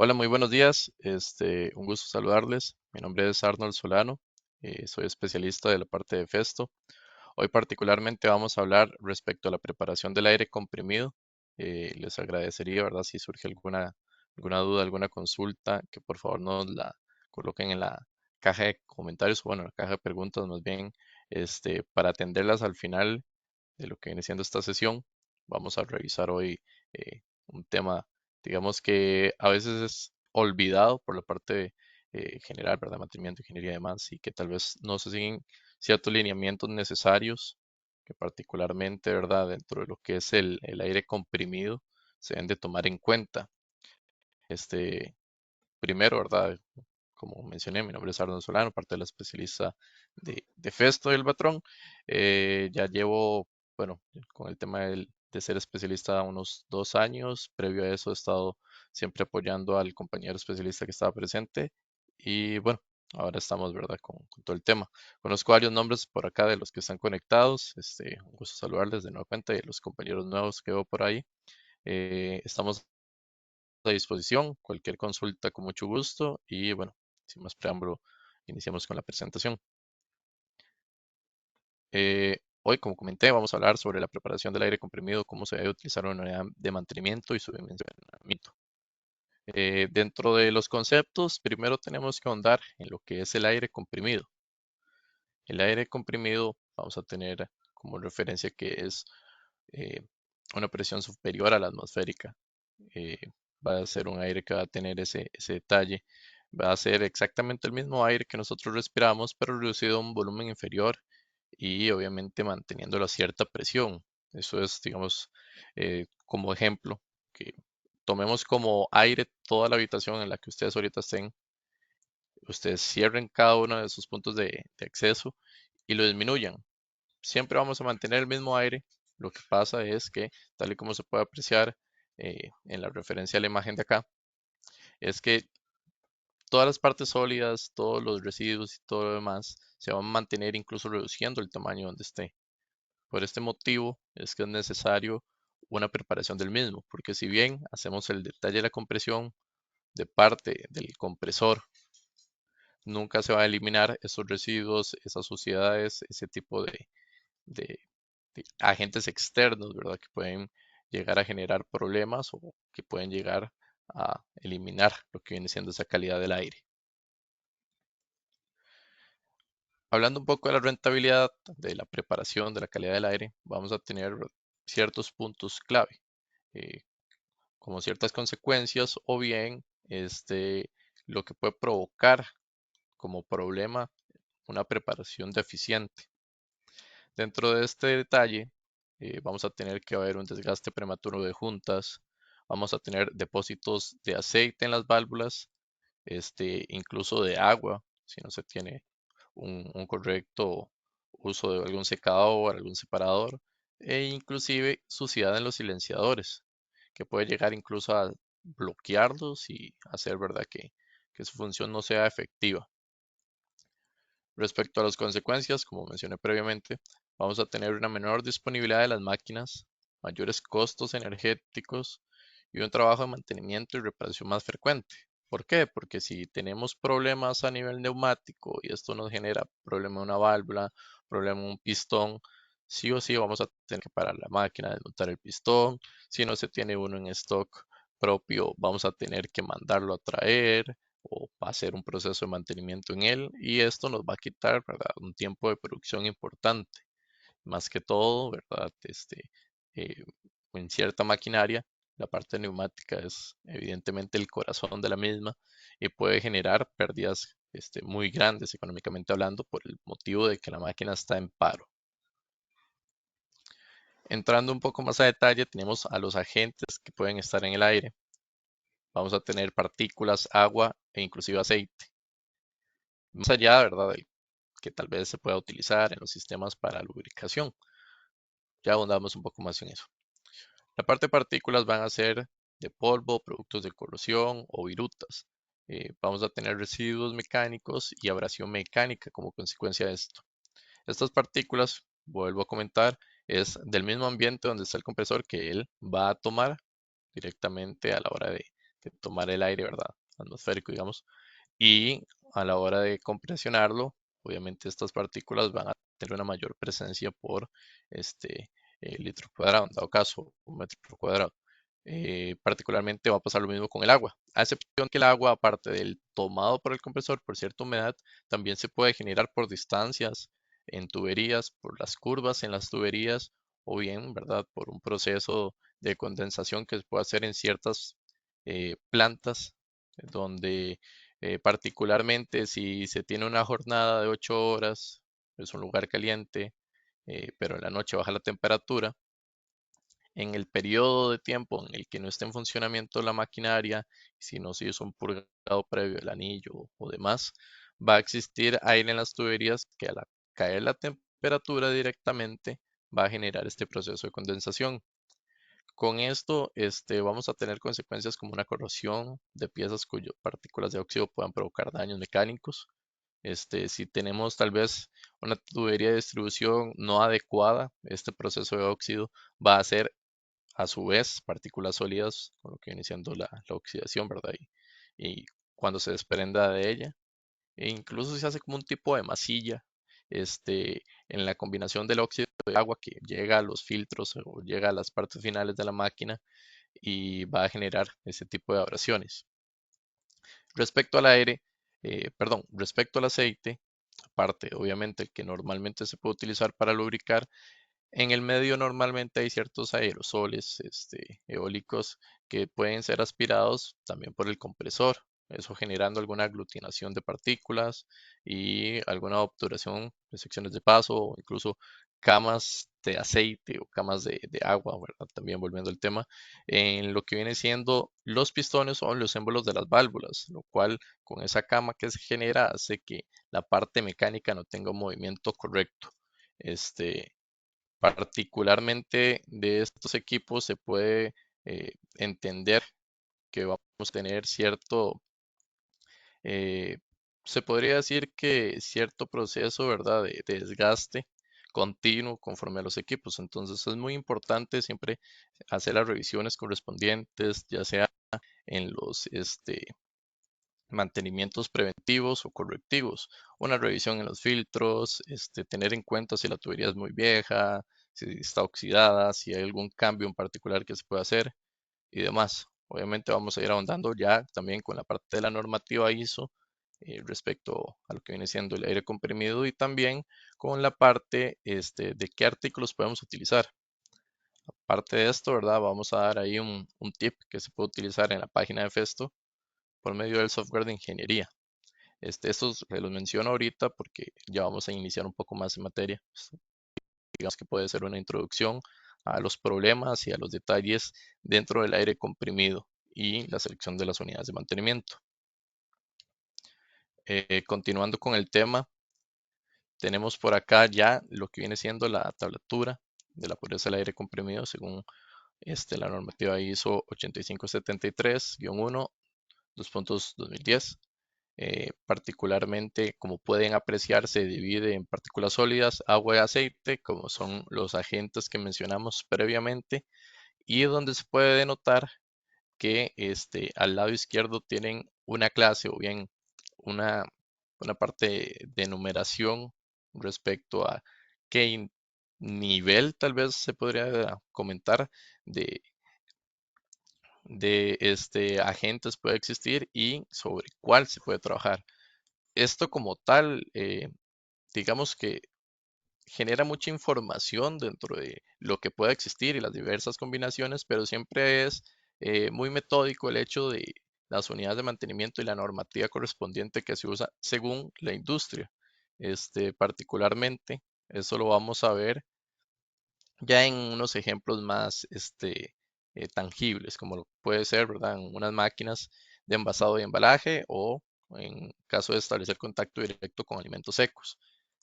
Hola, muy buenos días. Un gusto saludarles. Mi nombre es Arnold Solano. Soy especialista de la parte de Festo. Hoy particularmente vamos a hablar respecto a la preparación del aire comprimido. Les agradecería, ¿verdad? Si surge alguna duda, alguna consulta, que por favor nos la coloquen en la caja de comentarios, o bueno, en la caja de preguntas más bien, para atenderlas al final de lo que viene siendo esta sesión. Vamos a revisar hoy un tema, digamos que a veces es olvidado por la parte general, ¿verdad? Mantenimiento, ingeniería y demás, y que tal vez no se siguen ciertos lineamientos necesarios, que particularmente, ¿verdad? Dentro de lo que es el aire comprimido, se deben de tomar en cuenta. Este, Primero, ¿verdad? Como mencioné, mi nombre es Arnold Solano, parte de la especialista de Festo del Patrón. Ya llevo, bueno, con el tema de ser especialista unos 2 años. Previo a eso he estado siempre apoyando al compañero especialista que estaba presente. Y bueno, ahora estamos, ¿verdad? Con todo el tema. Conozco varios nombres por acá de los que están conectados. Un gusto saludarles de nueva cuenta y a los compañeros nuevos que veo por ahí. Estamos a disposición, cualquier consulta con mucho gusto y bueno, sin más preámbulo, iniciamos con la presentación. Hoy, como comenté, vamos a hablar sobre la preparación del aire comprimido, cómo se debe utilizar una unidad de mantenimiento y su dimensionamiento. Dentro de los conceptos, primero tenemos que ahondar en lo que es el aire comprimido. El aire comprimido vamos a tener como referencia que es eh, una presión superior a la atmosférica. eh, Va a ser un aire que va a tener ese detalle. Va a ser exactamente el mismo aire que nosotros respiramos, pero reducido a un volumen inferior y obviamente manteniéndolo a cierta presión. Eso es, digamos, como ejemplo, que tomemos como aire toda la habitación en la que ustedes ahorita estén. Ustedes cierren cada uno de sus puntos de acceso y lo disminuyan. Siempre vamos a mantener el mismo aire. Lo que pasa es que, tal y como se puede apreciar en la referencia a la imagen de acá, es que todas las partes sólidas, todos los residuos y todo lo demás se van a mantener incluso reduciendo el tamaño donde esté. Por este motivo es que es necesario una preparación del mismo, porque si bien hacemos el detalle de la compresión de parte del compresor, nunca se va a eliminar esos residuos, esas suciedades, ese tipo de agentes externos, ¿verdad? Que pueden llegar a generar problemas o que pueden llegar a eliminar lo que viene siendo esa calidad del aire. Hablando un poco de la rentabilidad, de la preparación, de la calidad del aire, vamos a tener ciertos puntos clave, eh, como ciertas consecuencias o bien lo que puede provocar como problema una preparación deficiente. Dentro de este detalle, vamos a tener que haber un desgaste prematuro de juntas, vamos a tener depósitos de aceite en las válvulas, incluso de agua, si no se tiene un correcto uso de algún secador, algún separador, e inclusive suciedad en los silenciadores, que puede llegar incluso a bloquearlos y hacer, ¿verdad?, que su función no sea efectiva. Respecto a las consecuencias, como mencioné previamente, vamos a tener una menor disponibilidad de las máquinas, mayores costos energéticos y un trabajo de mantenimiento y reparación más frecuente. ¿Por qué? Porque si tenemos problemas a nivel neumático y esto nos genera problema de una válvula, problema de un pistón, sí o sí vamos a tener que parar la máquina, desmontar el pistón. Si no se tiene uno en stock propio, vamos a tener que mandarlo a traer o hacer un proceso de mantenimiento en él y esto nos va a quitar, ¿verdad?, un tiempo de producción importante. Más que todo, ¿verdad? Eh, en cierta maquinaria, la parte neumática es evidentemente el corazón de la misma y puede generar pérdidas muy grandes económicamente hablando por el motivo de que la máquina está en paro. Entrando un poco más a detalle, tenemos a los agentes que pueden estar en el aire. Vamos a tener partículas, agua e inclusive aceite. Más allá, ¿verdad?, del que tal vez se pueda utilizar en los sistemas para lubricación. Ya ahondamos un poco más en eso. La parte de partículas van a ser de polvo, productos de corrosión o virutas. Vamos a tener residuos mecánicos y abrasión mecánica como consecuencia de esto. Estas partículas, vuelvo a comentar, es del mismo ambiente donde está el compresor que él va a tomar directamente a la hora tomar el aire, ¿verdad? Atmosférico, digamos. Y a la hora de compresionarlo, obviamente estas partículas van a tener una mayor presencia por este litro cuadrado, en dado caso, un metro cuadrado. Particularmente va a pasar lo mismo con el agua, a excepción que el agua, aparte del tomado por el compresor por cierta humedad, también se puede generar por distancias en tuberías, por las curvas en las tuberías, o bien, ¿verdad?, por un proceso de condensación que se puede hacer en ciertas plantas, donde particularmente si se tiene una jornada de 8 horas, es un lugar caliente, pero en la noche baja la temperatura. En el periodo de tiempo en el que no esté en funcionamiento la maquinaria, si no se hizo un purgado previo del anillo o demás, va a existir aire en las tuberías que al caer la temperatura directamente va a generar este proceso de condensación. Con esto, vamos a tener consecuencias como una corrosión de piezas cuyas partículas de óxido puedan provocar daños mecánicos. Si tenemos tal vez una tubería de distribución no adecuada, este proceso de óxido va a hacer a su vez partículas sólidas, con lo que viene siendo la oxidación, ¿verdad? Y cuando se desprenda de ella, e incluso se hace como un tipo de masilla, en la combinación del óxido de agua que llega a los filtros o llega a las partes finales de la máquina y va a generar ese tipo de abrasiones. Respecto al aire, perdón, respecto al aceite, aparte, obviamente, el que normalmente se puede utilizar para lubricar, en el medio normalmente hay ciertos aerosoles, eólicos que pueden ser aspirados también por el compresor, eso generando alguna aglutinación de partículas y alguna obturación de secciones de paso o incluso camas de aceite o camas de agua, ¿verdad? También volviendo al tema, en lo que viene siendo los pistones o los émbolos de las válvulas, lo cual con esa cama que se genera hace que la parte mecánica no tenga un movimiento correcto. Este, Particularmente de estos equipos se puede entender que vamos a tener cierto, eh, se podría decir que cierto proceso, ¿verdad?, de desgaste continuo conforme a los equipos. Entonces es muy importante siempre hacer las revisiones correspondientes, ya sea en los mantenimientos preventivos o correctivos, una revisión en los filtros, tener en cuenta si la tubería es muy vieja, si está oxidada, si hay algún cambio en particular que se puede hacer y demás. Obviamente vamos a ir ahondando ya también con la parte de la normativa ISO respecto a lo que viene siendo el aire comprimido y también con la parte de qué artículos podemos utilizar. Aparte de esto, ¿verdad? Vamos a dar ahí un tip que se puede utilizar en la página de Festo por medio del software de ingeniería. Estos se los menciono ahorita porque ya vamos a iniciar un poco más en materia. Digamos que puede ser una introducción a los problemas y a los detalles dentro del aire comprimido y la selección de las unidades de mantenimiento. Continuando con el tema, tenemos por acá ya lo que viene siendo la tablatura de la pureza del aire comprimido según la normativa ISO 8573-1 2.2010. Particularmente, como pueden apreciar, se divide en partículas sólidas, agua y aceite, como son los agentes que mencionamos previamente, y donde se puede denotar que al lado izquierdo tienen una clase o bien una, una parte de numeración respecto a qué nivel tal vez se podría comentar de, de agentes puede existir y sobre cuál se puede trabajar. Esto como tal, digamos que genera mucha información dentro de lo que pueda existir y las diversas combinaciones, pero siempre es muy metódico el hecho de las unidades de mantenimiento y la normativa correspondiente que se usa según la industria. Particularmente, eso lo vamos a ver ya en unos ejemplos más tangibles, como lo puede ser, ¿verdad? En unas máquinas de envasado y embalaje o en caso de establecer contacto directo con alimentos secos.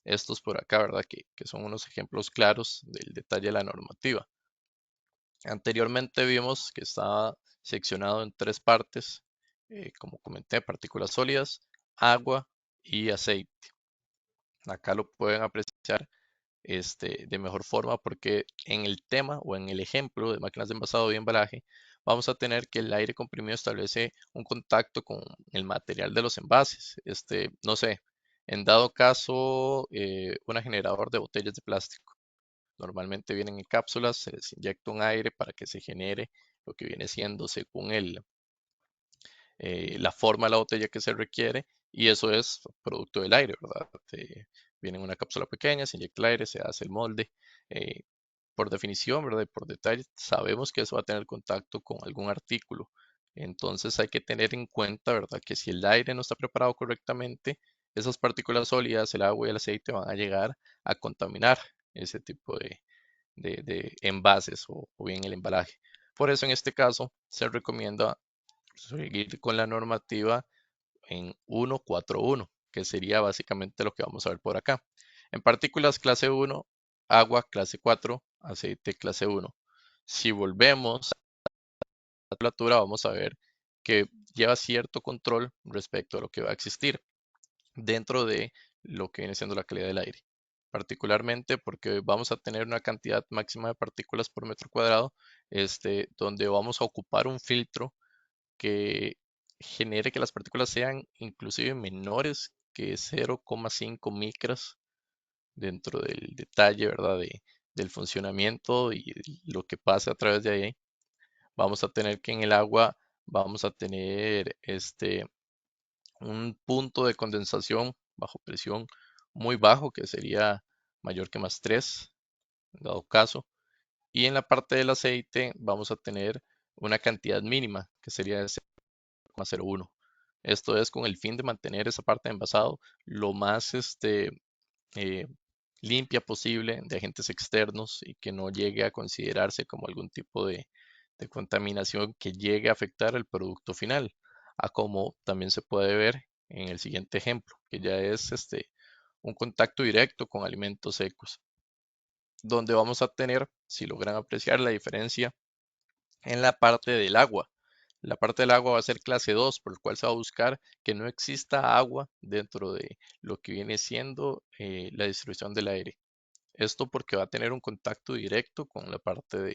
Estos por acá, ¿verdad? Que son unos ejemplos claros del detalle de la normativa. Anteriormente vimos que estaba seccionado en tres partes, como comenté, partículas sólidas, agua y aceite. Acá lo pueden apreciar de mejor forma porque en el tema o en el ejemplo de máquinas de envasado y embalaje vamos a tener que el aire comprimido establece un contacto con el material de los envases. No sé, en dado caso, un generador de botellas de plástico. Normalmente vienen en cápsulas, se les inyecta un aire para que se genere lo que viene siendo según la forma de la botella que se requiere, y eso es producto del aire, ¿verdad? Viene en una cápsula pequeña, se inyecta el aire, se hace el molde. eh, por definición, ¿verdad? Y por detalle, sabemos que eso va a tener contacto con algún artículo. Entonces hay que tener en cuenta, ¿verdad? Que si el aire no está preparado correctamente, esas partículas sólidas, el agua y el aceite van a llegar a contaminar ese tipo de envases o bien el embalaje. Por eso en este caso se recomienda seguir con la normativa en 141, que sería básicamente lo que vamos a ver por acá. En partículas clase 1, agua clase 4, aceite clase 1. Si volvemos a la temperatura, vamos a ver que lleva cierto control respecto a lo que va a existir dentro de lo que viene siendo la calidad del aire. Particularmente porque vamos a tener una cantidad máxima de partículas por metro cuadrado, donde vamos a ocupar un filtro que genere que las partículas sean inclusive menores que 0,5 micras dentro del detalle, ¿verdad? Del funcionamiento y lo que pasa a través de ahí. Vamos a tener que en el agua vamos a tener un punto de condensación bajo presión muy bajo, que sería mayor que +3, en dado caso. Y en la parte del aceite vamos a tener una cantidad mínima, que sería de 0,01. Esto es con el fin de mantener esa parte de envasado lo más eh, limpia posible de agentes externos y que no llegue a considerarse como algún tipo de contaminación que llegue a afectar el producto final, a como también se puede ver en el siguiente ejemplo, que ya es un contacto directo con alimentos secos, donde vamos a tener, si logran apreciar la diferencia, en la parte del agua. La parte del agua va a ser clase 2, por lo cual se va a buscar que no exista agua dentro de lo que viene siendo la distribución del aire. Esto porque va a tener un contacto directo con la parte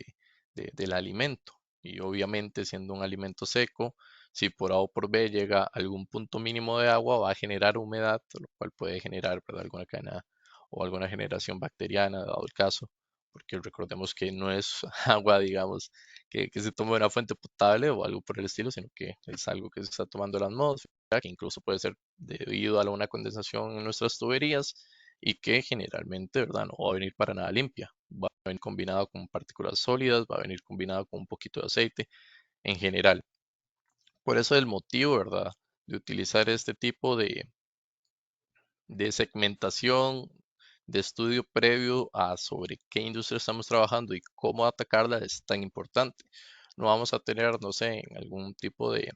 del alimento. Y obviamente siendo un alimento seco, si por A o por B llega a algún punto mínimo de agua, va a generar humedad, lo cual puede generar, ¿verdad?, alguna cadena o alguna generación bacteriana, dado el caso, porque recordemos que no es agua, digamos, que se toma de una fuente potable o algo por el estilo, sino que es algo que se está tomando de la atmósfera, que incluso puede ser debido a una condensación en nuestras tuberías y que generalmente, ¿verdad? No va a venir para nada limpia. Va a venir combinado con partículas sólidas, va a venir combinado con un poquito de aceite en general. Por eso el motivo, ¿verdad?, de utilizar este tipo de segmentación, de estudio previo a sobre qué industria estamos trabajando y cómo atacarla es tan importante. No vamos a tener, no sé, en algún tipo de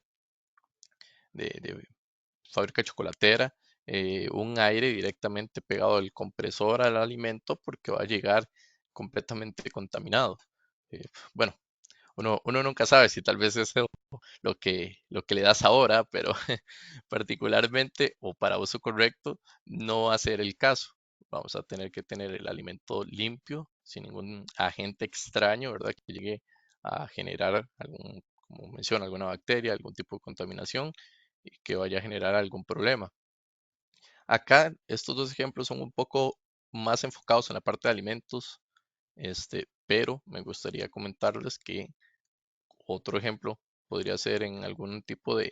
fábrica chocolatera, un aire directamente pegado del compresor al alimento porque va a llegar completamente contaminado. Eh, bueno, uno nunca sabe si tal vez es lo que le das ahora, pero particularmente o para uso correcto no va a ser el caso. Vamos a tener que tener el alimento limpio, sin ningún agente extraño, ¿verdad? Que llegue a generar como menciona, alguna bacteria, algún tipo de contaminación y que vaya a generar algún problema. Acá estos dos ejemplos son un poco más enfocados en la parte de alimentos, pero me gustaría comentarles que otro ejemplo podría ser en algún tipo de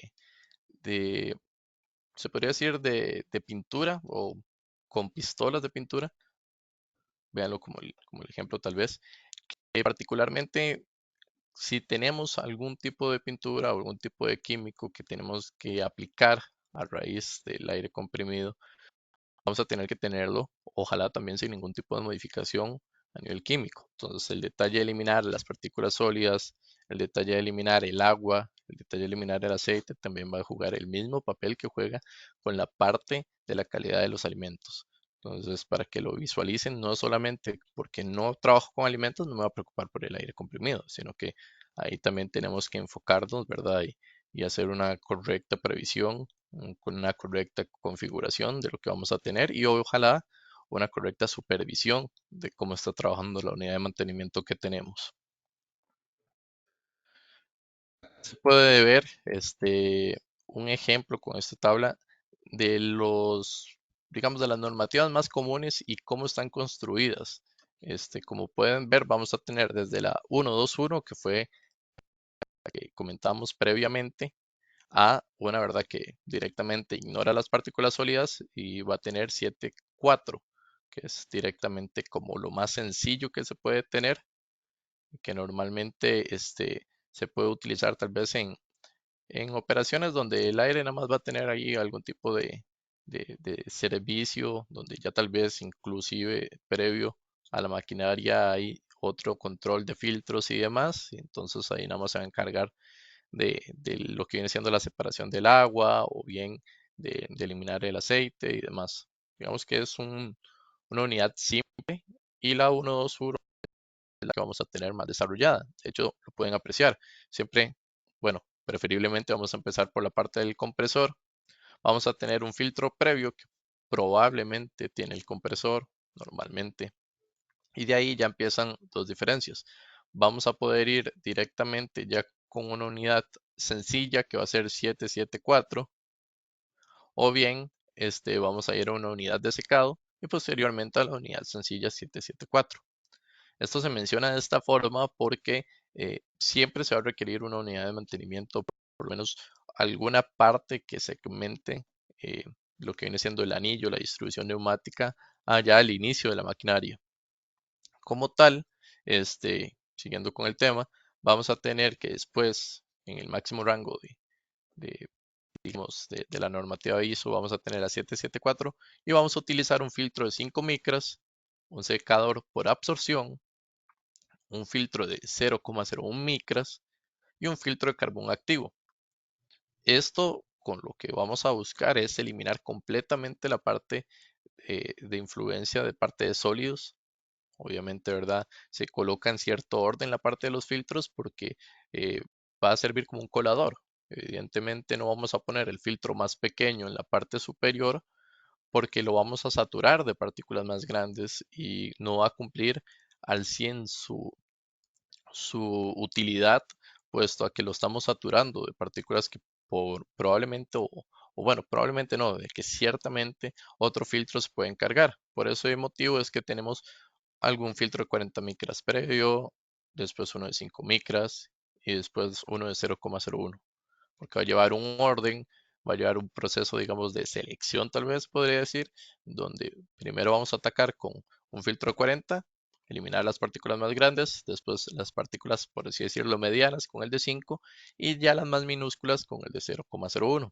se podría decir de pintura o con pistolas de pintura. Véanlo como el ejemplo tal vez. Particularmente si tenemos algún tipo de pintura o algún tipo de químico que tenemos que aplicar a raíz del aire comprimido, vamos a tener que tenerlo, ojalá también sin ningún tipo de modificación a nivel químico. Entonces, el detalle de eliminar las partículas sólidas, el detalle de eliminar el agua, el detalle de eliminar el aceite, también va a jugar el mismo papel que juega con la parte de la calidad de los alimentos. Entonces, para que lo visualicen, no solamente porque no trabajo con alimentos, no me va a preocupar por el aire comprimido, sino que ahí también tenemos que enfocarnos, ¿verdad? Y hacer una correcta previsión con una correcta configuración de lo que vamos a tener y ojalá una correcta supervisión de cómo está trabajando la unidad de mantenimiento que tenemos. Se puede ver un ejemplo con esta tabla de digamos, de las normativas más comunes y cómo están construidas. Como pueden ver, vamos a tener desde la 121, que fue la que comentamos previamente, a una verdad que directamente ignora las partículas sólidas y va a tener 7.4, que es directamente como lo más sencillo que se puede tener, que normalmente se puede utilizar tal vez en operaciones donde el aire nada más va a tener ahí algún tipo de servicio, donde ya tal vez inclusive previo a la maquinaria hay otro control de filtros y demás, y entonces ahí nada más se va a encargar de lo que viene siendo la separación del agua o bien de eliminar el aceite y demás. Digamos que es una unidad simple y la 121 es la que vamos a tener más desarrollada. De hecho, lo pueden apreciar. Siempre, bueno, preferiblemente vamos a empezar por la parte del compresor. Vamos a tener un filtro previo que probablemente tiene el compresor normalmente. Y de ahí ya empiezan dos diferencias. Vamos a poder ir directamente ya con una unidad sencilla que va a ser 774 o bien vamos a ir a una unidad de secado y posteriormente a la unidad sencilla 774. Esto se menciona de esta forma porque siempre se va a requerir una unidad de mantenimiento, por lo menos alguna parte que segmente eh, lo que viene siendo el anillo, la distribución neumática, allá al inicio de la maquinaria. Como tal, siguiendo con el tema, vamos a tener que después, en el máximo rango de, digamos, de la normativa ISO, vamos a tener la 774 y vamos a utilizar un filtro de 5 micras, un secador por absorción, un filtro de 0,01 micras y un filtro de carbón activo. Esto con lo que vamos a buscar es eliminar completamente la parte de influencia de parte de sólidos. Obviamente, ¿verdad? Se coloca en cierto orden la parte de los filtros porque eh, va a servir como un colador. Evidentemente no vamos a poner el filtro más pequeño en la parte superior porque lo vamos a saturar de partículas más grandes y no va a cumplir al 100 su utilidad, puesto a que lo estamos saturando de partículas que probablemente, o bueno, probablemente no, de que ciertamente otros filtros pueden cargar. Por ese motivo es que tenemos algún filtro de 40 micras previo, después uno de 5 micras y después uno de 0,01, porque va a llevar un orden, va a llevar un proceso, digamos, de selección, tal vez podría decir, donde primero vamos a atacar con un filtro de 40, eliminar las partículas más grandes, después las partículas, por así decirlo, medianas con el de 5 y ya las más minúsculas con el de 0,01.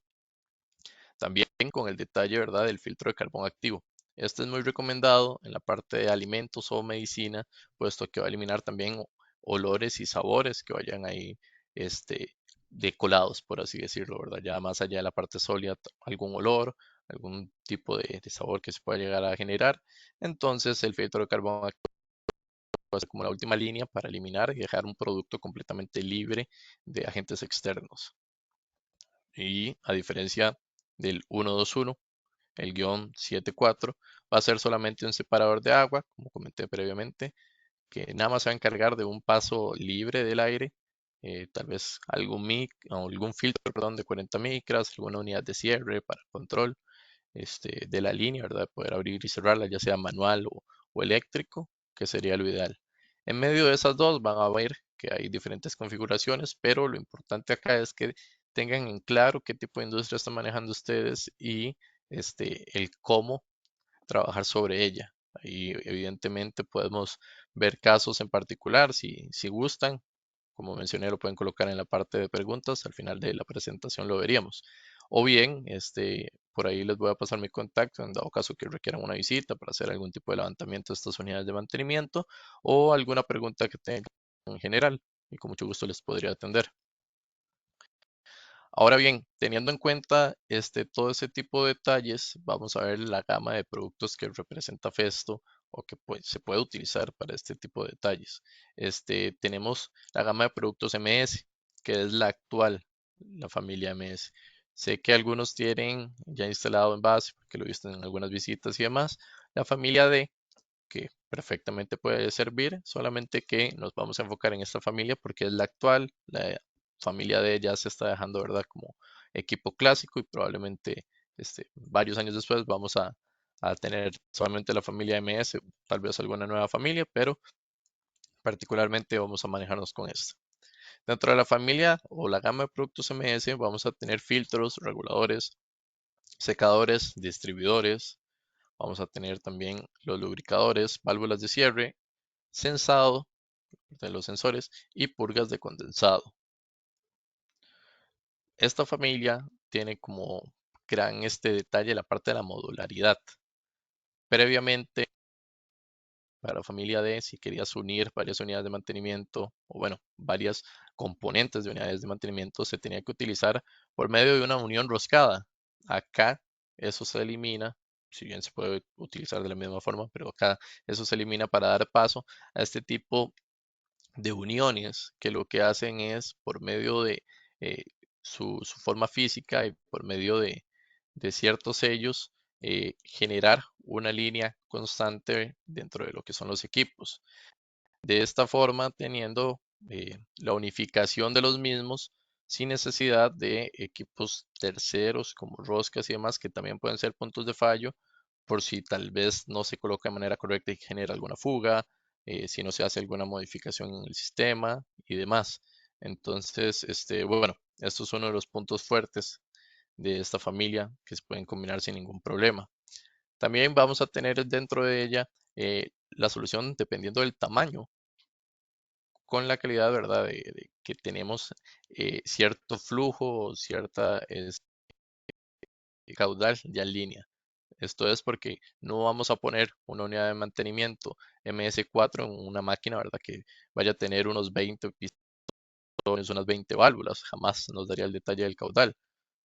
También con el detalle, ¿verdad?, del filtro de carbón activo. Este es muy recomendado en la parte de alimentos o medicina, puesto que va a eliminar también olores y sabores que vayan ahí, decolados, por así decirlo, ¿verdad? Ya más allá de la parte sólida, algún olor, algún tipo de sabor que se pueda llegar a generar. Entonces, el filtro de carbón activo va a ser como la última línea para eliminar y dejar un producto completamente libre de agentes externos. Y a diferencia del 121, el guión 74 va a ser solamente un separador de agua, como comenté previamente, que nada más se va a encargar de un paso libre del aire, tal vez algún filtro, perdón, de 40 micras, alguna unidad de cierre para control de la línea, ¿verdad? Poder abrir y cerrarla, ya sea manual o eléctrico, que sería lo ideal. En medio de esas dos van a ver que hay diferentes configuraciones, pero lo importante acá es que tengan en claro qué tipo de industria están manejando ustedes y el cómo trabajar sobre ella. Ahí evidentemente podemos ver casos en particular, si gustan, como mencioné, lo pueden colocar en la parte de preguntas, al final de la presentación lo veríamos. O bien, por ahí les voy a pasar mi contacto en dado caso que requieran una visita para hacer algún tipo de levantamiento de estas unidades de mantenimiento o alguna pregunta que tengan en general y con mucho gusto les podría atender. Ahora bien, teniendo en cuenta todo ese tipo de detalles, vamos a ver la gama de productos que representa Festo o que se puede utilizar para este tipo de detalles. Tenemos la gama de productos MS, que es la actual, la familia MS. Sé que algunos tienen ya instalado en base, porque lo he visto en algunas visitas y demás, la familia D, que perfectamente puede servir, solamente que nos vamos a enfocar en esta familia porque es la actual, familia D ya se está dejando, ¿verdad? Como equipo clásico y probablemente varios años después vamos a tener solamente la familia MS, tal vez alguna nueva familia, pero particularmente vamos a manejarnos con esta. Dentro de la familia o la gama de productos MS vamos a tener filtros, reguladores, secadores, distribuidores, vamos a tener también los lubricadores, válvulas de cierre, sensado de los sensores y purgas de condensado. Esta familia tiene como gran detalle la parte de la modularidad. Previamente, para la familia D, si querías unir varias unidades de mantenimiento o bueno, varias componentes de unidades de mantenimiento, se tenía que utilizar por medio de una unión roscada. Acá eso se elimina, si bien se puede utilizar de la misma forma, pero acá eso se elimina para dar paso a este tipo de uniones que lo que hacen es por medio de eh, su forma física y por medio de ciertos sellos generar una línea constante dentro de lo que son los equipos. De esta forma, teniendo la unificación de los mismos sin necesidad de equipos terceros como roscas y demás que también pueden ser puntos de fallo por si tal vez no se coloca de manera correcta y genera alguna fuga, si no se hace alguna modificación en el sistema y demás. Entonces, bueno, esto es uno de los puntos fuertes de esta familia que se pueden combinar sin ningún problema. También vamos a tener dentro de ella la solución dependiendo del tamaño con la calidad, ¿verdad? De que tenemos cierto flujo o cierta caudal ya en línea. Esto es porque no vamos a poner una unidad de mantenimiento MS4 en una máquina, ¿verdad? Que vaya a tener unos 20 pistones, unas 20 válvulas. Jamás nos daría el detalle del caudal.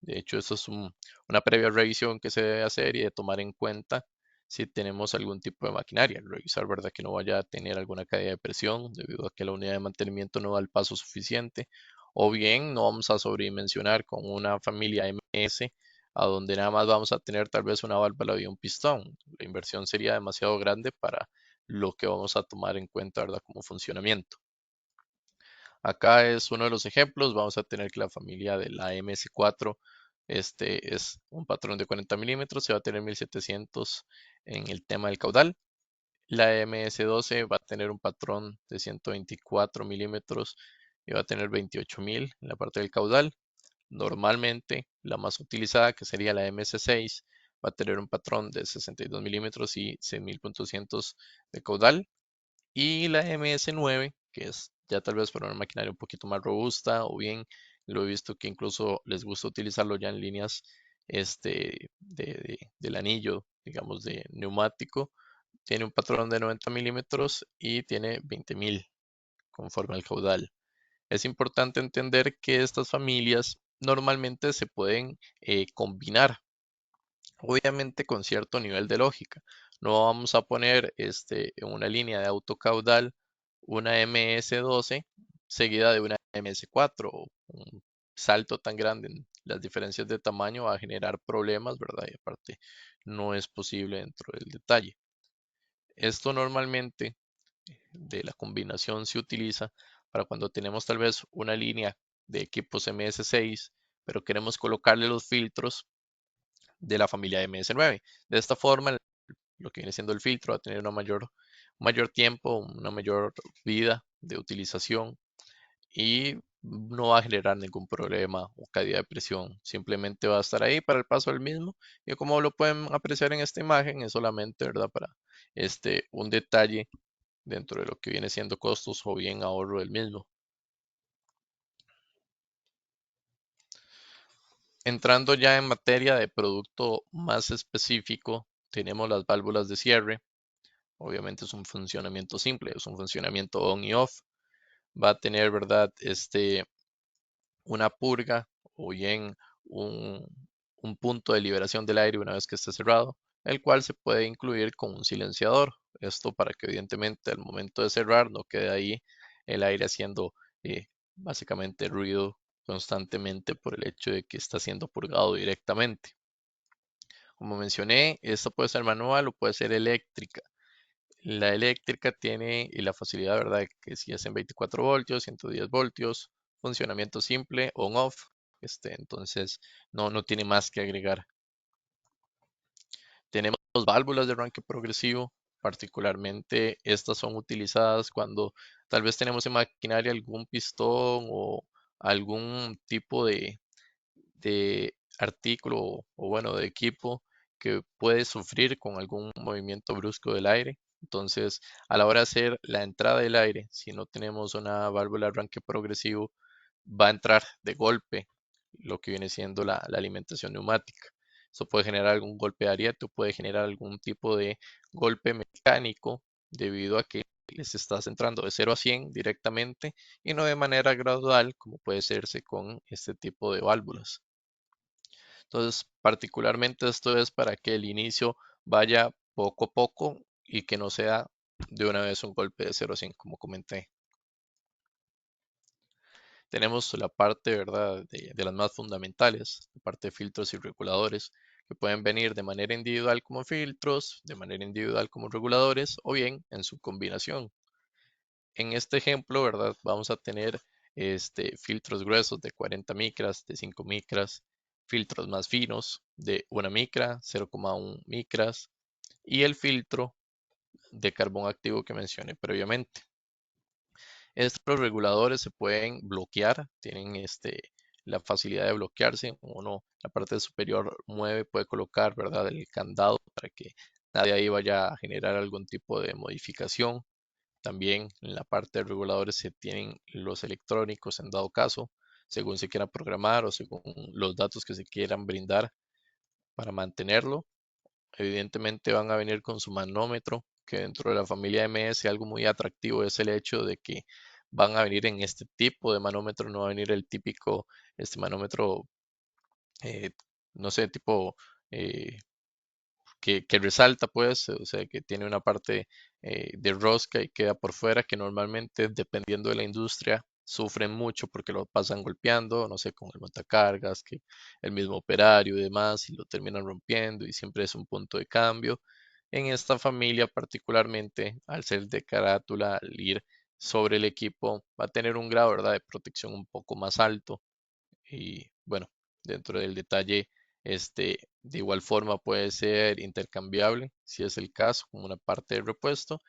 De hecho, eso es una previa revisión que se debe hacer y de tomar en cuenta si tenemos algún tipo de maquinaria. Revisar, ¿verdad? Que no vaya a tener alguna caída de presión debido a que la unidad de mantenimiento no da el paso suficiente. O bien no vamos a sobredimensionar con una familia MS a donde nada más vamos a tener tal vez una válvula y un pistón. La inversión sería demasiado grande para lo que vamos a tomar en cuenta, ¿verdad? Como funcionamiento. Acá es uno de los ejemplos. Vamos a tener que la familia de la MS4 es un patrón de 40 milímetros. Se va a tener 1700 en el tema del caudal. La MS12 va a tener un patrón de 124 milímetros y va a tener 28.000 en la parte del caudal. Normalmente la más utilizada, que sería la MS6, va a tener un patrón de 62 milímetros y 6.200 de caudal. Y la MS9, que es ya tal vez para una maquinaria un poquito más robusta, o bien lo he visto que incluso les gusta utilizarlo ya en líneas del anillo, digamos, de neumático. Tiene un patrón de 90 milímetros y tiene 20.000 conforme al caudal. Es importante entender que estas familias normalmente se pueden combinar, obviamente con cierto nivel de lógica. No vamos a poner en una línea de autocaudal una MS12 seguida de una MS4. Un salto tan grande en las diferencias de tamaño va a generar problemas, ¿verdad? Y aparte no es posible dentro del detalle. Esto normalmente de la combinación se utiliza para cuando tenemos tal vez una línea de equipos MS6, pero queremos colocarle los filtros de la familia MS9. De esta forma, lo que viene siendo el filtro va a tener un mayor tiempo, una mayor vida de utilización y no va a generar ningún problema o caída de presión. Simplemente va a estar ahí para el paso del mismo. Y como lo pueden apreciar en esta imagen, es solamente, ¿verdad? Para un detalle dentro de lo que viene siendo costos o bien ahorro del mismo. Entrando ya en materia de producto más específico, tenemos las válvulas de cierre. Obviamente es un funcionamiento simple, es un funcionamiento on y off. Va a tener, ¿verdad? Una purga o bien un, un punto de liberación del aire una vez que esté cerrado, el cual se puede incluir con un silenciador. Esto para que evidentemente al momento de cerrar no quede ahí el aire haciendo básicamente ruido constantemente por el hecho de que está siendo purgado directamente. Como mencioné, esto puede ser manual o puede ser eléctrica. La eléctrica tiene la facilidad, ¿verdad?, que si es en 24 voltios, 110 voltios, funcionamiento simple, on-off, entonces no tiene más que agregar. Tenemos válvulas de arranque progresivo, particularmente estas son utilizadas cuando tal vez tenemos en maquinaria algún pistón o algún tipo de artículo o bueno, de equipo que puede sufrir con algún movimiento brusco del aire. Entonces, a la hora de hacer la entrada del aire, si no tenemos una válvula de arranque progresivo, va a entrar de golpe lo que viene siendo la alimentación neumática. Eso puede generar algún golpe de ariete o puede generar algún tipo de golpe mecánico debido a que les estás entrando de 0 a 100 directamente y no de manera gradual como puede serse con este tipo de válvulas. Entonces, particularmente esto es para que el inicio vaya poco a poco y que no sea de una vez un golpe de 0 a 100 como comenté. Tenemos la parte, ¿verdad?, de las más fundamentales, la parte de filtros y reguladores, que pueden venir de manera individual como filtros, de manera individual como reguladores o bien en su combinación. En este ejemplo, ¿verdad?, vamos a tener filtros gruesos de 40 micras, de 5 micras, filtros más finos de 1 micra, 0,1 micras y el filtro de carbón activo que mencioné previamente. Estos reguladores se pueden bloquear, tienen la facilidad de bloquearse. Uno, la parte superior mueve, puede colocar, ¿verdad?, el candado para que nadie ahí vaya a generar algún tipo de modificación. También en la parte de reguladores se tienen los electrónicos en dado caso, según se quiera programar o según los datos que se quieran brindar para mantenerlo. Evidentemente van a venir con su manómetro, que dentro de la familia MS algo muy atractivo es el hecho de que van a venir en este tipo de manómetro, no va a venir el típico manómetro, eh, no sé, tipo eh, que resalta, pues, o sea, que tiene una parte de rosca y queda por fuera, que normalmente, dependiendo de la industria, sufren mucho porque lo pasan golpeando, no sé, con el montacargas, que el mismo operario y demás, y lo terminan rompiendo y siempre es un punto de cambio. En esta familia particularmente, al ser de carátula, al ir sobre el equipo, va a tener un grado, ¿verdad?, de protección un poco más alto y bueno, dentro del detalle, de igual forma puede ser intercambiable, si es el caso, como una parte de repuesto.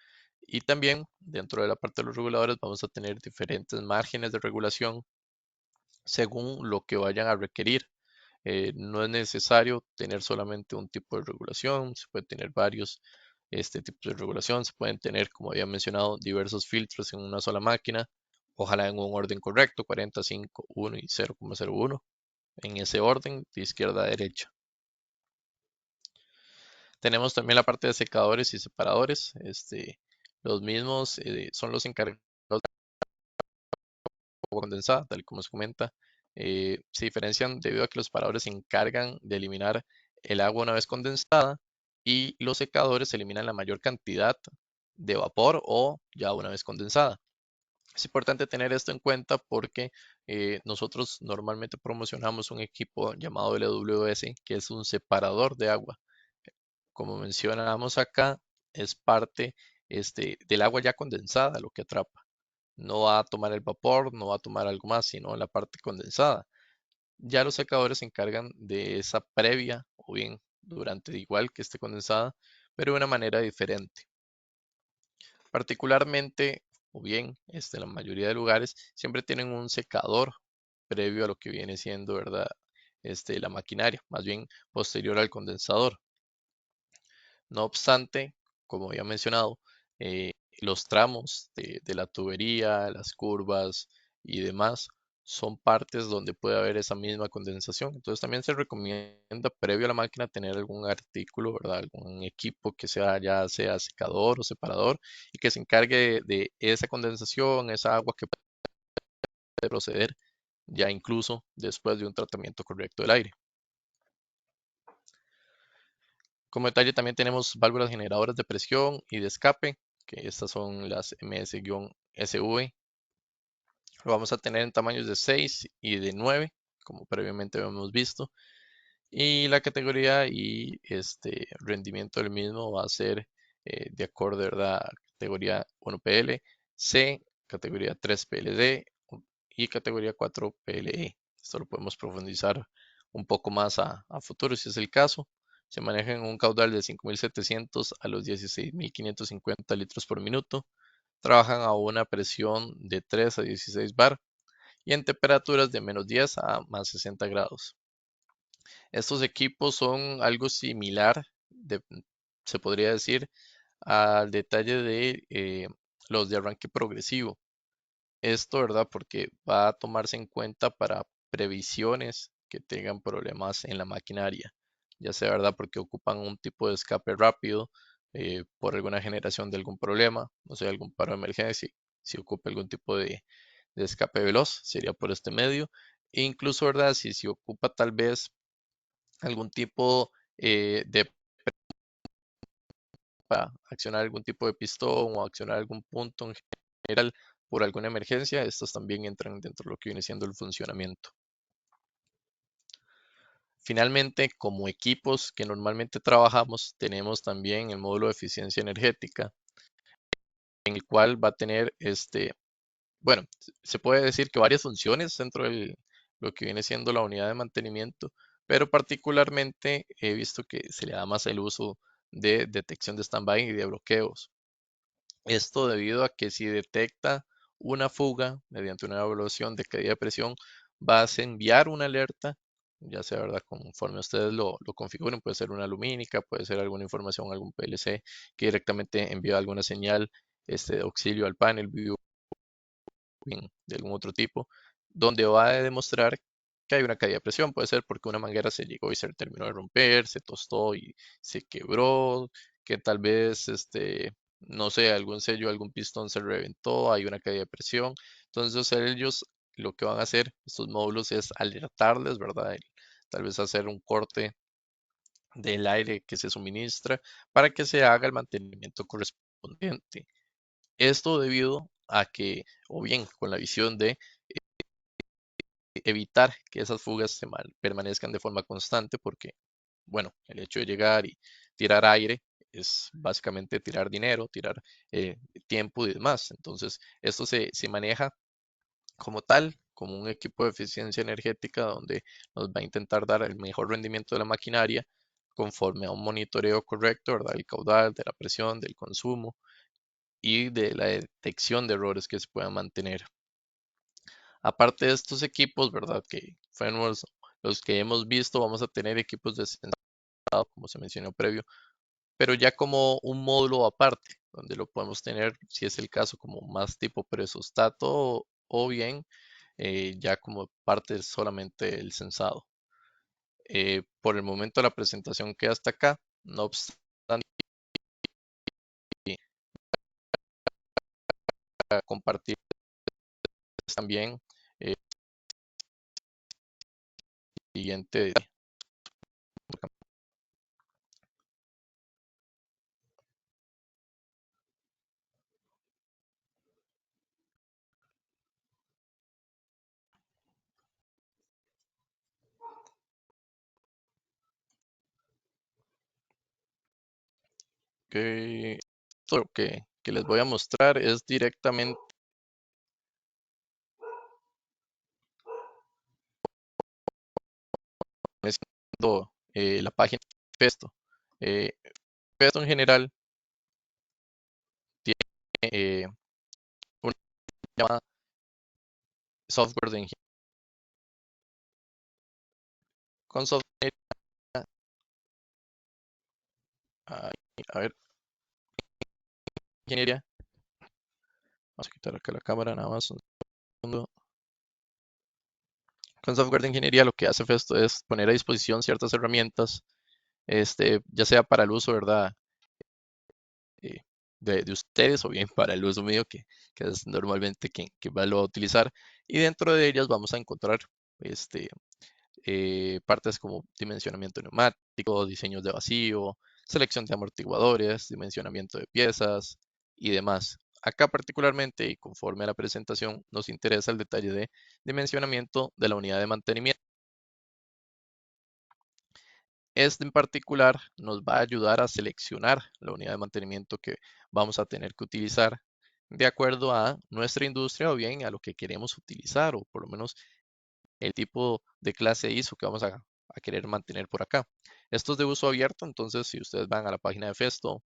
Y también dentro de la parte de los reguladores vamos a tener diferentes márgenes de regulación según lo que vayan a requerir. No es necesario tener solamente un tipo de regulación, se puede tener varios tipos de regulación, se pueden tener, como había mencionado, diversos filtros en una sola máquina, ojalá en un orden correcto, 40, 5, 1 y 0,01 en ese orden de izquierda a derecha. Tenemos también la parte de secadores y separadores. Los mismos son los encargados de agua condensada, tal y como se comenta. Se diferencian debido a que los separadores se encargan de eliminar el agua una vez condensada y los secadores eliminan la mayor cantidad de vapor o ya una vez condensada. Es importante tener esto en cuenta porque nosotros normalmente promocionamos un equipo llamado LWS, que es un separador de agua. Como mencionamos acá, es parte del agua ya condensada lo que atrapa. No va a tomar el vapor, no va a tomar algo más, sino la parte condensada. Ya los secadores se encargan de esa previa o bien durante igual que esté condensada, pero de una manera diferente. Particularmente, o bien, en la mayoría de lugares, siempre tienen un secador previo a lo que viene siendo, ¿verdad? La maquinaria, más bien posterior al condensador. No obstante, como había mencionado, los tramos de la tubería, las curvas y demás son partes donde puede haber esa misma condensación. Entonces también se recomienda previo a la máquina tener algún artículo, ¿verdad? Algún equipo que sea ya sea secador o separador y que se encargue de esa condensación, esa agua que puede proceder ya incluso después de un tratamiento correcto del aire. Como detalle también tenemos válvulas generadoras de presión y de escape, que estas son las MS-SV. Lo vamos a tener en tamaños de 6 y de 9, como previamente hemos visto. Y la categoría y rendimiento del mismo va a ser de acuerdo, ¿verdad?, a categoría 1 PL, C, categoría 3 PLD y categoría 4 PLE. Esto lo podemos profundizar un poco más a futuro si es el caso. Se maneja en un caudal de 5.700 a los 16.550 litros por minuto. Trabajan a una presión de 3 a 16 bar y en temperaturas de menos 10 a más 60 grados. Estos equipos son algo similar, se podría decir, al detalle de los de arranque progresivo. Esto, ¿verdad? Porque va a tomarse en cuenta para previsiones que tengan problemas en la maquinaria, ya sea, ¿verdad? Porque ocupan un tipo de escape rápido por alguna generación de algún problema, no sé, algún paro de emergencia, si ocupa algún tipo de escape veloz, sería por este medio. E incluso, ¿verdad? Si ocupa tal vez algún tipo de para accionar algún tipo de pistón o accionar algún punto en general por alguna emergencia, estos también entran dentro de lo que viene siendo el funcionamiento. Finalmente, como equipos que normalmente trabajamos, tenemos también el módulo de eficiencia energética, en el cual va a tener bueno, se puede decir que varias funciones dentro de lo que viene siendo la unidad de mantenimiento, pero particularmente he visto que se le da más el uso de detección de stand-by y de bloqueos. Esto debido a que si detecta una fuga mediante una evaluación de caída de presión, vas a enviar una alerta, ya sea, ¿verdad? Conforme ustedes lo configuren, puede ser una lumínica, puede ser alguna información, algún PLC que directamente envía alguna señal de auxilio al panel, de algún otro tipo, donde va a demostrar que hay una caída de presión. Puede ser porque una manguera se llegó y se terminó de romper, se tostó y se quebró, que tal vez, no sé, algún sello, algún pistón se reventó, hay una caída de presión. Entonces ellos lo que van a hacer, estos módulos, es alertarles, ¿verdad? Tal vez hacer un corte del aire que se suministra para que se haga el mantenimiento correspondiente. Esto debido a que, o bien con la visión de evitar que esas fugas permanezcan de forma constante, porque, bueno, el hecho de llegar y tirar aire es básicamente tirar dinero, tirar tiempo y demás. Entonces, esto se maneja como tal, como un equipo de eficiencia energética donde nos va a intentar dar el mejor rendimiento de la maquinaria conforme a un monitoreo correcto, ¿verdad? El caudal, de la presión, del consumo y de la detección de errores que se puedan mantener. Aparte de estos equipos, ¿verdad? Que fueron los que hemos visto, vamos a tener equipos de sensado, como se mencionó previo, pero ya como un módulo aparte, donde lo podemos tener, si es el caso, como más tipo presostato o bien ya como parte solamente del sensado. Por el momento la presentación queda hasta acá, no obstante, para compartir también siguiente. Que esto que les voy a mostrar es directamente la página de Pesto. Eh, Pesto en general tiene una llamada software de ingeniería. Con software, a, a ver, ingeniería. Vamos a quitar acá la cámara nada más un segundo. Con software de ingeniería lo que hace Festo es poner a disposición ciertas herramientas, ya sea para el uso, ¿verdad? eh, de ustedes o bien para el uso mío, que es normalmente quien lo va a utilizar. Y dentro de ellas vamos a encontrar este, partes como dimensionamiento neumático, diseños de vacío, selección de amortiguadores, dimensionamiento de piezas y demás. Acá particularmente y conforme a la presentación nos interesa el detalle de dimensionamiento de la unidad de mantenimiento. Este en particular nos va a ayudar a seleccionar la unidad de mantenimiento que vamos a tener que utilizar de acuerdo a nuestra industria o bien a lo que queremos utilizar o por lo menos el tipo de clase ISO que vamos a querer mantener por acá. Esto es de uso abierto, entonces si ustedes van a la página de Festo,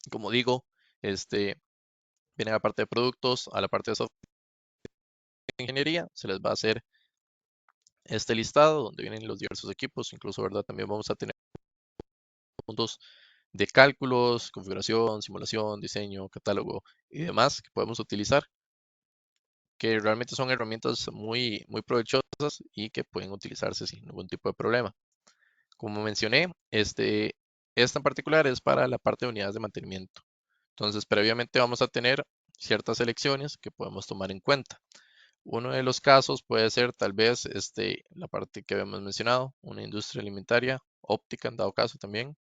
como digo, vienen a la parte de productos, a la parte de software de ingeniería, se les va a hacer este listado donde vienen los diversos equipos, incluso, ¿verdad? También vamos a tener puntos de cálculos, configuración, simulación, diseño, catálogo y demás que podemos utilizar, que realmente son herramientas muy provechosas y que pueden utilizarse sin ningún tipo de problema. Como mencioné, esta en particular es para la parte de unidades de mantenimiento. Entonces, previamente vamos a tener ciertas selecciones que podemos tomar en cuenta. Uno de los casos puede ser tal vez la parte que habíamos mencionado, una industria alimentaria, óptica en dado caso también,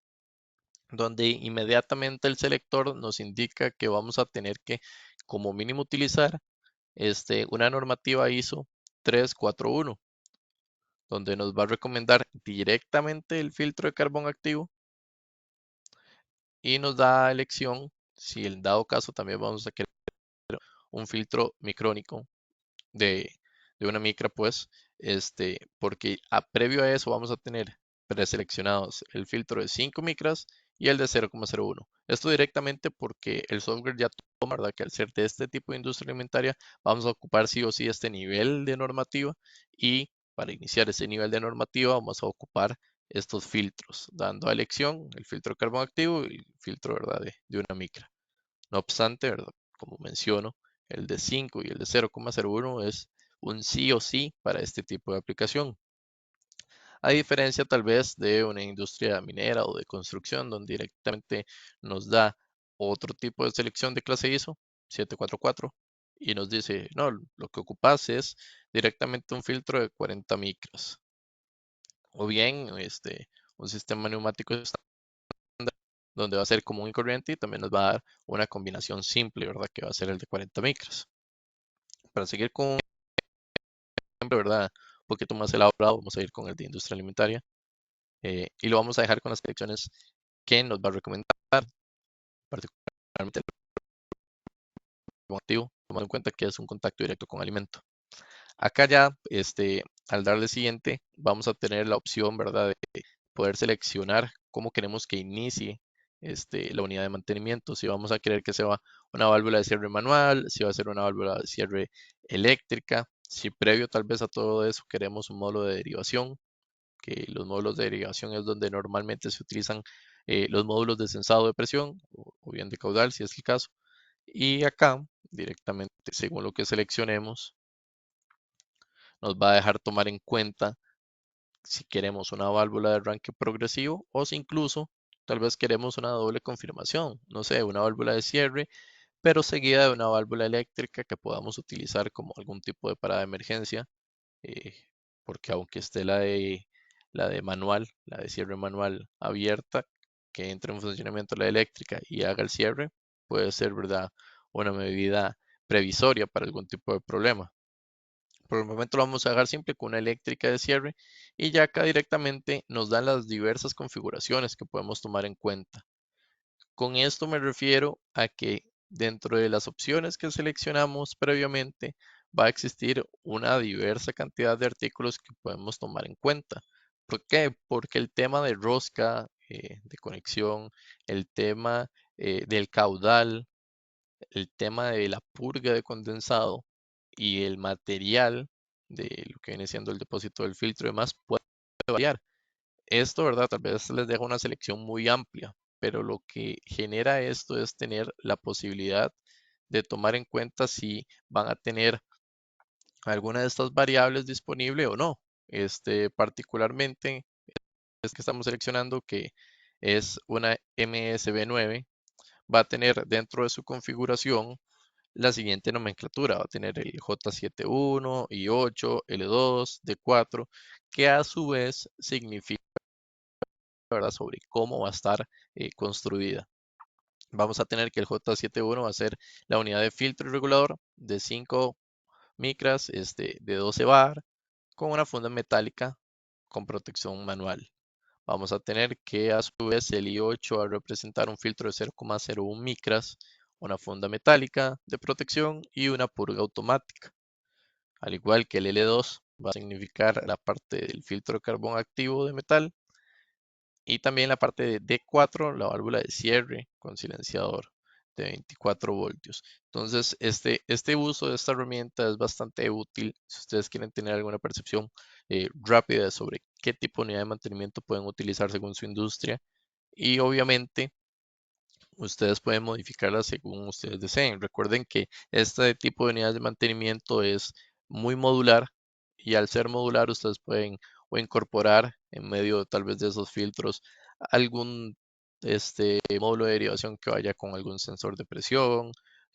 donde inmediatamente el selector nos indica que vamos a tener que como mínimo utilizar una normativa ISO 341, donde nos va a recomendar directamente el filtro de carbón activo y nos da elección si en dado caso también vamos a querer un filtro micrónico de, de una micra, pues, porque previo a eso vamos a tener preseleccionados el filtro de 5 micras y el de 0,01. Esto directamente porque el software ya toma, ¿verdad? Que al ser de este tipo de industria alimentaria, vamos a ocupar sí o sí este nivel de normativa y para iniciar ese nivel de normativa vamos a ocupar estos filtros, dando a elección el filtro de carbón activo y el filtro, ¿verdad? De una micra. No obstante, ¿verdad? Como menciono, el de 5 y el de 0,01 es un sí o sí para este tipo de aplicación. A diferencia tal vez de una industria minera o de construcción donde directamente nos da otro tipo de selección de clase ISO 744 y nos dice, no, lo que ocupas es directamente un filtro de 40 micras o bien un sistema neumático donde va a ser común y corriente y también nos va a dar una combinación simple, ¿verdad? Que va a ser el de 40 micras. Para seguir con un ejemplo, ¿verdad? Un poquito más elaborado, vamos a ir con el de industria alimentaria y lo vamos a dejar con las selecciones que nos va a recomendar, particularmente el activo, tomando en cuenta que es un contacto directo con alimento. Acá ya, al darle siguiente, vamos a tener la opción, ¿verdad? De poder seleccionar cómo queremos que inicie la unidad de mantenimiento. Si vamos a querer que sea una válvula de cierre manual, si va a ser una válvula de cierre eléctrica, si previo tal vez a todo eso queremos un módulo de derivación, que los módulos de derivación es donde normalmente se utilizan los módulos de sensado de presión o bien de caudal, si es el caso. Y acá, directamente, según lo que seleccionemos, nos va a dejar tomar en cuenta si queremos una válvula de arranque progresivo o si incluso tal vez queremos una doble confirmación, no sé, una válvula de cierre, pero seguida de una válvula eléctrica que podamos utilizar como algún tipo de parada de emergencia, eh, porque aunque esté la de manual, la de cierre manual abierta, que entre en funcionamiento la eléctrica y haga el cierre, puede ser, ¿verdad?, una medida previsoria para algún tipo de problema. Por el momento lo vamos a dejar simple con una eléctrica de cierre y ya acá directamente nos dan las diversas configuraciones que podemos tomar en cuenta. Con esto me refiero a que dentro de las opciones que seleccionamos previamente va a existir una diversa cantidad de artículos que podemos tomar en cuenta. ¿Por qué? Porque el tema de rosca, de conexión, el tema del caudal, el tema de la purga de condensado y el material de lo que viene siendo el depósito del filtro y demás puede variar. Esto, ¿verdad? Tal vez les deja una selección muy amplia, pero lo que genera esto es tener la posibilidad de tomar en cuenta si van a tener alguna de estas variables disponible o no. Particularmente es que estamos seleccionando que es una MSB9, va a tener dentro de su configuración la siguiente nomenclatura. Va a tener el J71, I8, L2, D4, que a su vez significa, ¿verdad?, sobre cómo va a estar construida. Vamos a tener que el J71 va a ser la unidad de filtro y regulador de 5 micras, de 12 bar, con una funda metálica con protección manual. Vamos a tener que a su vez el I8 va a representar un filtro de 0,01 micras, una funda metálica de protección y una purga automática. Al igual que el L2 va a significar la parte del filtro de carbón activo de metal y también la parte de D4, la válvula de cierre con silenciador de 24 voltios. Entonces, este uso de esta herramienta es bastante útil si ustedes quieren tener alguna percepción rápida sobre qué tipo de unidad de mantenimiento pueden utilizar según su industria. Y obviamente ustedes pueden modificarla según ustedes deseen. Recuerden que este tipo de unidades de mantenimiento es muy modular y al ser modular ustedes pueden o incorporar en medio tal vez de esos filtros algún módulo de derivación que vaya con algún sensor de presión,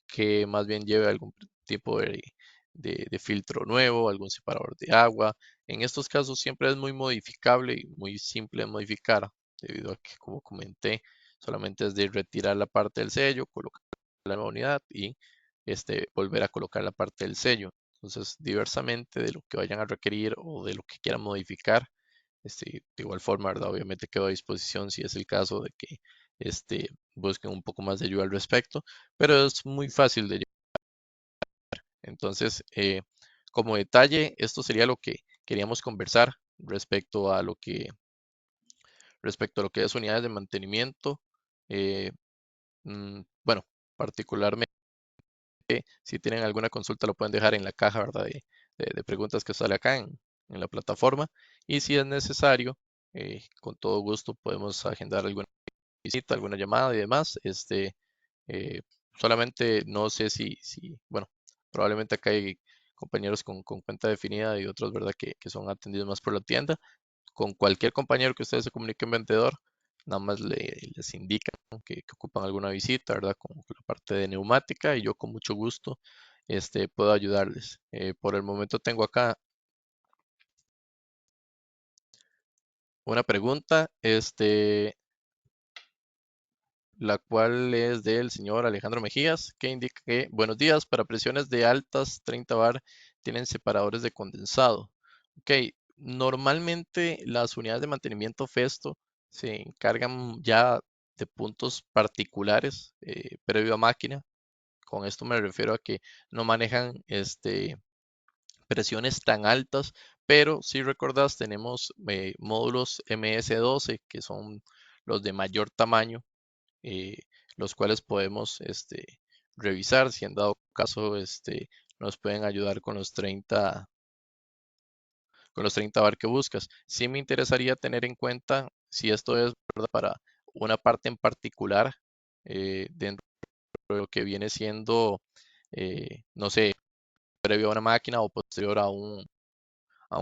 que más bien lleve algún tipo de filtro nuevo, algún separador de agua. En estos casos siempre es muy modificable y muy simple de modificar, debido a que, como comenté, solamente es de retirar la parte del sello, colocar la nueva unidad y volver a colocar la parte del sello. Entonces, diversamente de lo que vayan a requerir o de lo que quieran modificar, de igual forma, ¿verdad? Obviamente quedo a disposición si es el caso de que busquen un poco más de ayuda al respecto, pero es muy fácil de llevar. Entonces, como detalle, esto sería lo que queríamos conversar respecto a lo que es unidades de mantenimiento. Eh, bueno, particularmente, si tienen alguna consulta lo pueden dejar en la caja, ¿verdad? De preguntas que sale acá en la plataforma. Y si es necesario, con todo gusto podemos agendar alguna visita, alguna llamada y demás. Eh, Solamente no sé bueno, probablemente acá hay compañeros con cuenta definida y otros, ¿verdad? Que son atendidos más por la tienda. Con cualquier compañero que ustedes se comuniquen vendedor, nada más les indican que ocupan alguna visita, ¿verdad? Con la parte de neumática y yo con mucho gusto puedo ayudarles. Por el momento tengo acá una pregunta, la cual es del señor Alejandro Mejías, que indica que buenos días, para presiones de altas 30 bar tienen separadores de condensado. Ok, normalmente las unidades de mantenimiento Festo se encargan ya de puntos particulares previo a máquina. Con esto me refiero a que no manejan presiones tan altas, pero si recordás tenemos módulos MS12 que son los de mayor tamaño, eh, los cuales podemos revisar si en dado caso nos pueden ayudar con los 30 bar que buscas. Sí me interesaría tener en cuenta si esto es, ¿verdad?, para una parte en particular dentro de lo que viene siendo, no sé, previo a una máquina o posterior a un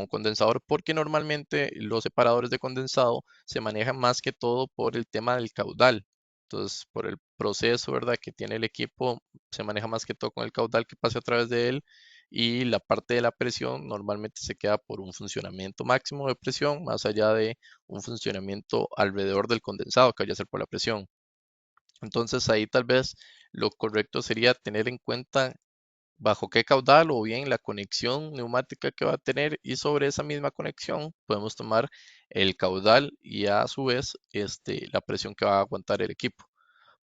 condensador, porque normalmente los separadores de condensado se manejan más que todo por el tema del caudal. Entonces, por el proceso, ¿verdad?, que tiene el equipo, se maneja más que todo con el caudal que pase a través de él y la parte de la presión normalmente se queda por un funcionamiento máximo de presión, más allá de un funcionamiento alrededor del condensado que vaya a ser por la presión. Entonces, ahí tal vez lo correcto sería tener en cuenta bajo qué caudal o bien la conexión neumática que va a tener y sobre esa misma conexión podemos tomar el caudal y a su vez la presión que va a aguantar el equipo.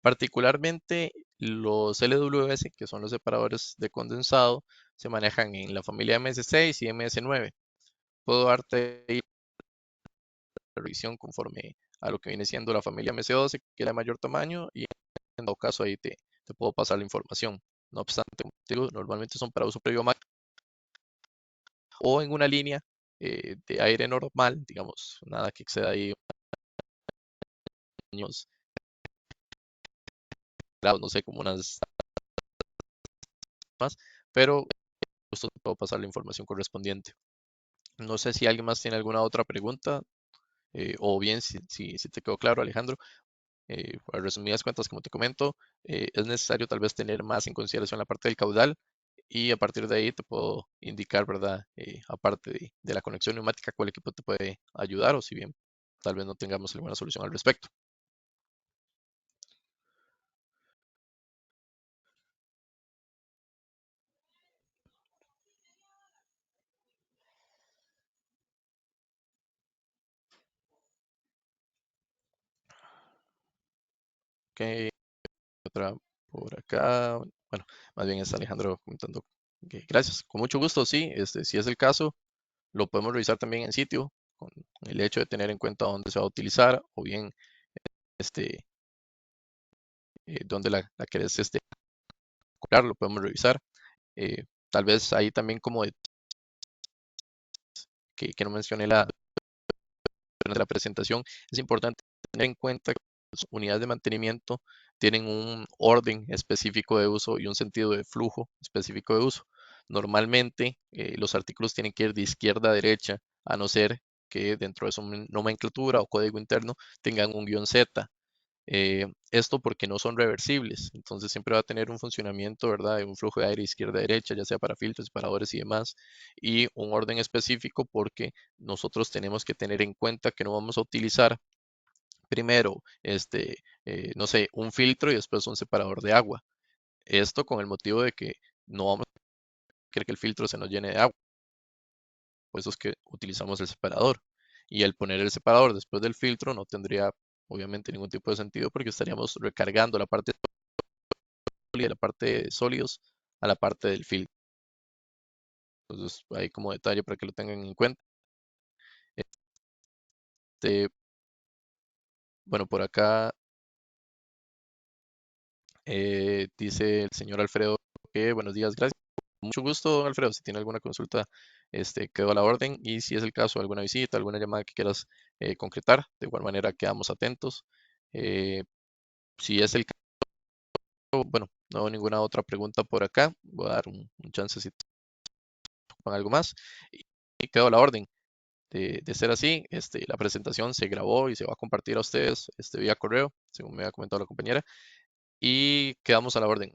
Particularmente los LWS, que son los separadores de condensado, se manejan en la familia MS6 y MS9. Puedo darte ahí la revisión conforme a lo que viene siendo la familia MS12, que es de mayor tamaño, y en todo caso ahí te puedo pasar la información. No obstante, como te digo, normalmente son para uso previo a máquina o en una línea de aire normal, digamos, nada que exceda ahí unos grados, no sé, como unas más, pero justo te puedo pasar la información correspondiente. No sé si alguien más tiene alguna otra pregunta, o bien si te quedó claro, Alejandro. A resumidas cuentas, como te comento, es necesario tal vez tener más en consideración la parte del caudal y a partir de ahí te puedo indicar, ¿verdad? Aparte de la conexión neumática, cuál equipo te puede ayudar o si bien tal vez no tengamos alguna solución al respecto. ¿Qué otra por acá, bueno, más bien es Alejandro comentando que gracias, con mucho gusto, sí, si es el caso, lo podemos revisar también en sitio, con el hecho de tener en cuenta dónde se va a utilizar o bien este, dónde la querés comprar, lo podemos revisar. Tal vez ahí también como que no mencioné de la presentación, es importante tener en cuenta que las unidades de mantenimiento tienen un orden específico de uso y un sentido de flujo específico de uso. Normalmente los artículos tienen que ir de izquierda a derecha, a no ser que dentro de su nomenclatura o código interno tengan un guión Z. Esto porque no son reversibles, entonces siempre va a tener un funcionamiento, ¿verdad? De un flujo de aire izquierda a derecha, ya sea para filtros, separadores y demás, y un orden específico porque nosotros tenemos que tener en cuenta que no vamos a utilizar primero, no sé, un filtro y después un separador de agua. Esto con el motivo de que no vamos a querer que el filtro se nos llene de agua, por eso es que utilizamos el separador. Y el poner el separador después del filtro no tendría obviamente ningún tipo de sentido porque estaríamos recargando la parte de la parte de sólidos a la parte del filtro. Entonces, ahí como detalle para que lo tengan en cuenta. Este, bueno, por acá dice el señor Alfredo que buenos días, gracias. Mucho gusto, don Alfredo. Si tiene alguna consulta, quedo a la orden. Y si es el caso, alguna visita, alguna llamada que quieras concretar, de igual manera quedamos atentos. Eh, si es el caso, bueno, no hago ninguna otra pregunta por acá. Voy a dar un chance si con algo más. Y quedo a la orden. De ser así, la presentación se grabó y se va a compartir a ustedes vía correo, según me había comentado la compañera, y quedamos a la orden.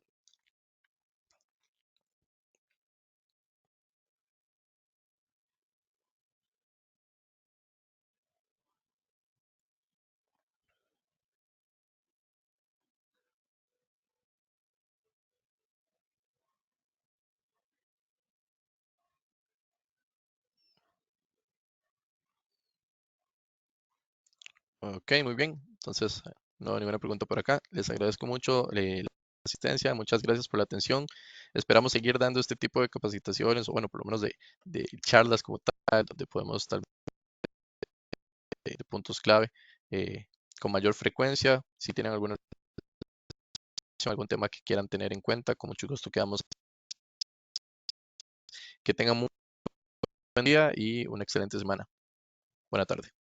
Ok, muy bien. Entonces, no hay ninguna pregunta por acá. Les agradezco mucho la asistencia. Muchas gracias por la atención. Esperamos seguir dando este tipo de capacitaciones, o bueno, por lo menos de charlas como tal, donde podemos estar de puntos clave con mayor frecuencia. Si tienen alguna algún tema que quieran tener en cuenta, con mucho gusto quedamos. Que tengan muy buen día y una excelente semana. Buena tarde.